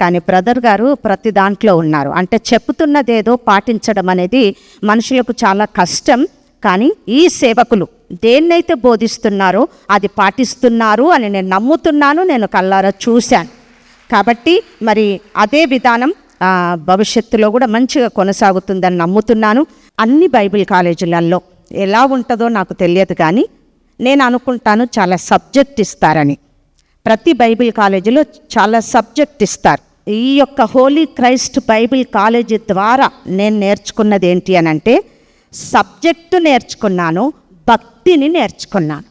కానీ బ్రదర్ గారు ప్రతి దాంట్లో ఉన్నారు. అంటే చెప్పుతున్నదేదో పాటించడం అనేది మనుషులకు చాలా కష్టం. కానీ ఈ సేవకులు దేన్నైతే బోధిస్తున్నారో అది పాటిస్తున్నారు అని నేను నమ్ముతున్నాను, నేను కళ్ళారా చూశాను. కాబట్టి మరి అదే విధానం భవిష్యత్తులో కూడా మంచిగా కొనసాగుతుందని నమ్ముతున్నాను. అన్ని బైబిల్ కాలేజీలలో ఎలా ఉంటుందో నాకు తెలియదు, కానీ నేను అనుకుంటాను చాలా సబ్జెక్ట్ ఇస్తారని. ప్రతి బైబిల్ కాలేజీలో చాలా సబ్జెక్ట్ ఇస్తారు. ఈ యొక్క హోలీ క్రైస్ట్ బైబిల్ కాలేజీ ద్వారా నేను నేర్చుకున్నది ఏంటి అని అంటే, సబ్జెక్టు నేర్చుకున్నాను, భక్తిని నేర్చుకున్నాను.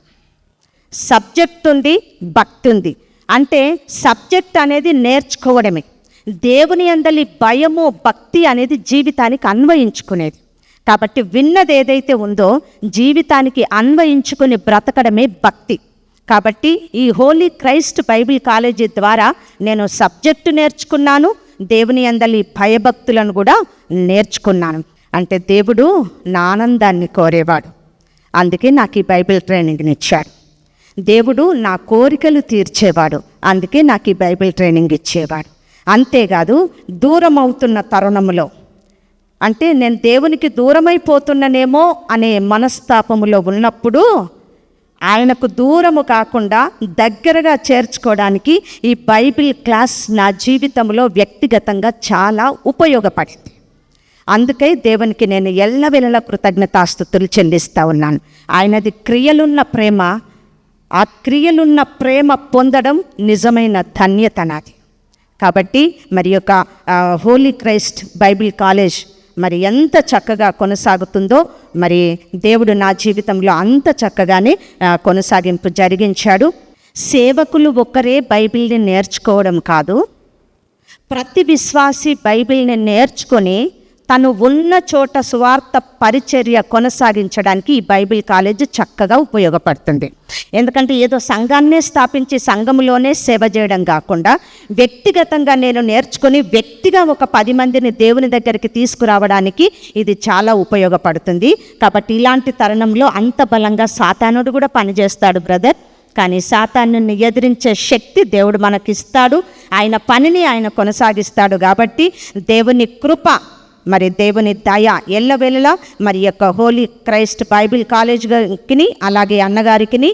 సబ్జెక్ట్ ఉంది, భక్తి ఉంది. అంటే సబ్జెక్ట్ అనేది నేర్చుకోవడమే, దేవుని యందలి భయము భక్తి అనేది జీవితానికి అన్వయించుకునేది. కాబట్టి విన్నది ఏదైతే ఉందో జీవితానికి అన్వయించుకుని బ్రతకడమే భక్తి. కాబట్టి ఈ హోలీ క్రైస్ట్ బైబిల్ కాలేజీ ద్వారా నేను సబ్జెక్టు నేర్చుకున్నాను, దేవుని యందలి భయభక్తులను కూడా నేర్చుకున్నాను. అంటే దేవుడు నా ఆనందాన్ని కోరేవాడు, అందుకే నాకు ఈ బైబిల్ ట్రైనింగ్ని ఇచ్చాడు. దేవుడు నా కోరికలు తీర్చేవాడు, అందుకే నాకు ఈ బైబిల్ ట్రైనింగ్ ఇచ్చేవాడు. అంతేకాదు దూరం అవుతున్న తరుణంలో, అంటే నేను దేవునికి దూరమైపోతున్నానేమో అనే మనస్తాపములో ఉన్నప్పుడు ఆయనకు దూరము కాకుండా దగ్గరగా చేర్చుకోవడానికి ఈ బైబిల్ క్లాస్ నా జీవితంలో వ్యక్తిగతంగా చాలా ఉపయోగపడింది. అందుకే దేవునికి నేను ఎల్లవెల్లలా కృతజ్ఞతాస్తుతులు చెల్లిస్తూ ఉన్నాను. ఆయనది క్రియలున్న ప్రేమ, ఆ క్రియలున్న ప్రేమ పొందడం నిజమైన ధన్యత నాది. కాబట్టి మరి యొక్క హోలీ క్రైస్ట్ బైబిల్ కాలేజ్ మరి ఎంత చక్కగా కొనసాగుతుందో, మరి దేవుడు నా జీవితంలో అంత చక్కగానే కొనసాగింపు జరిగించాడు. సేవకులు ఒక్కరే బైబిల్ని నేర్చుకోవడం కాదు, ప్రతి విశ్వాసి బైబిల్ని నేర్చుకొని తను ఉన్న చోట సువార్త పరిచర్య కొనసాగించడానికి ఈ బైబిల్ కాలేజ్ చక్కగా ఉపయోగపడుతుంది. ఎందుకంటే ఏదో సంఘాన్నే స్థాపించి సంఘంలోనే సేవ చేయడం కాకుండా వ్యక్తిగతంగా నేను నేర్చుకొని వ్యక్తిగా ఒక 10 మందిని దేవుని దగ్గరికి తీసుకురావడానికి ఇది చాలా ఉపయోగపడుతుంది. కాబట్టి ఇలాంటి తరుణంలో అంత బలంగా సాతానుడు కూడా పనిచేస్తాడు బ్రదర్. కానీ సాతానుని ఎదిరించే శక్తి దేవుడు మనకిస్తాడు, ఆయన పనిని ఆయన కొనసాగిస్తాడు. కాబట్టి దేవుని కృప, మరి దేవుని దయ ఎల్లవెల్లలా మరి యొక్క హోలీ క్రైస్ట్ బైబిల్ కాలేజ్కి, అలాగే అన్నగారికి,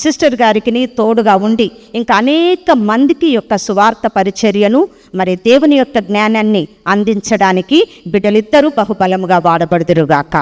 సిస్టర్ గారికి తోడుగా ఉండి ఇంకా అనేక మందికి యొక్క సువార్త పరిచర్యను, మరి దేవుని యొక్క జ్ఞానాన్ని అందించడానికి బిడ్డలిద్దరూ బహుబలముగా వాడబడుదురుగాక.